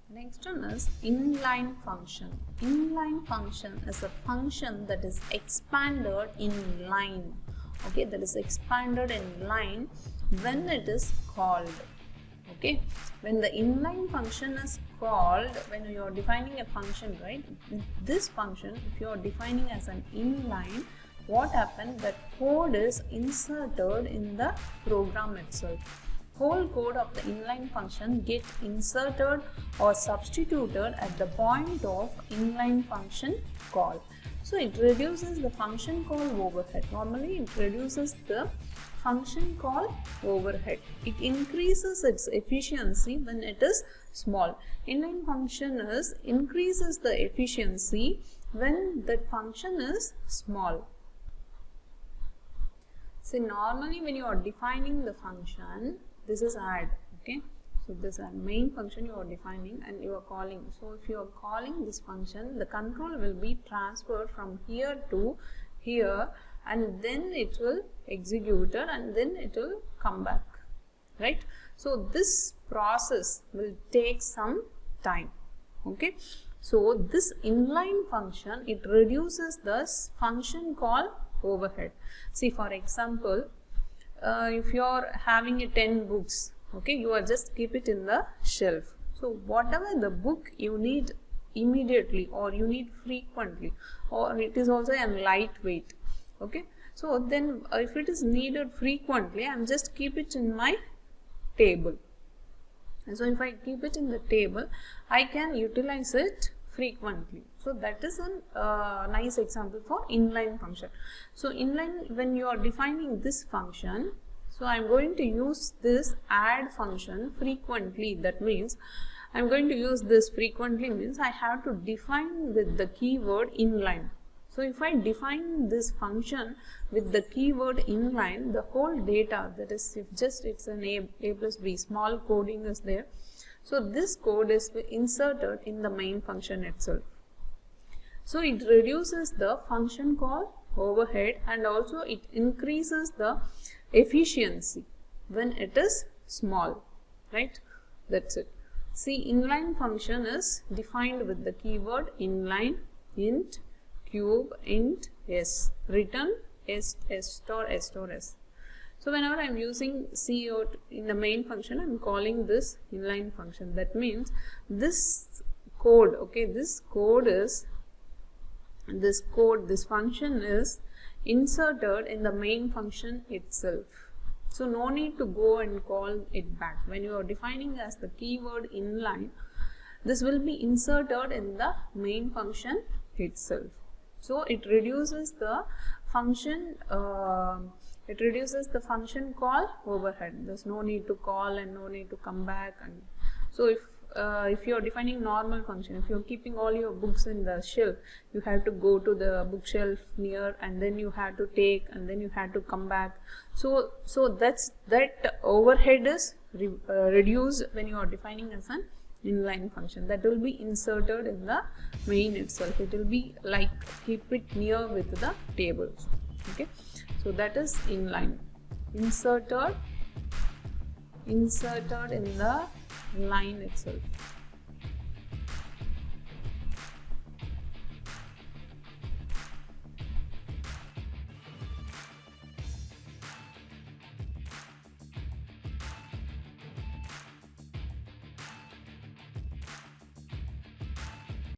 Next one is inline function. Inline function is a function that is expanded in line. Okay, that is expanded in line when it is called. Okay, when the inline function is called, when you are defining a function, right? This function, if you are defining as an inline, what happened? That code is inserted in the program itself. Whole code of the inline function get inserted or substituted at the point of inline function call. So it reduces the function call overhead. Normally it reduces the function call overhead. It increases its efficiency when it is small. Inline function increases the efficiency when that function is small. See, normally when you are defining the function, this is add, okay? So this is main function you are defining and you are calling. So if you are calling this function, the control will be transferred from here to here, and then it will execute it and then it will come back, right? So this process will take some time, okay? So this inline function, it reduces the function call overhead. See, for example, if you are having 10 books, okay, you are just keep it in the shelf. So whatever the book you need immediately or you need frequently, or it is also a lightweight, okay, so then if it is needed frequently, I am just keep it in my table. And so if I keep it in the table, I can utilize it frequently. So that is a nice example for inline function. So inline, when you are defining this function, so I am going to use this add function frequently. That means I am going to use this frequently means I have to define with the keyword inline. So if I define this function with the keyword inline, the whole data, that is, if just it's an a plus b, small coding is there. So this code is inserted in the main function itself. So it reduces the function call overhead and also it increases the efficiency when it is small, right? That's it. See, inline function is defined with the keyword inline, int, cube, int, s, return s star s star s. So whenever I am using cout in the main function, I am calling this inline function. That means this code, okay, this function is inserted in the main function itself. So no need to go and call it back. When you are defining as the keyword inline, this will be inserted in the main function itself. So it reduces the function call overhead. There's no need to call and no need to come back. And so if you are defining normal function, if you are keeping all your books in the shelf, you have to go to the bookshelf near and then you have to take and then you have to come back. So that overhead is reduced when you are defining as an inline function. That will be inserted in the main itself. It will be like keep it near with the tables, okay? So that is inline, inserted in the line itself.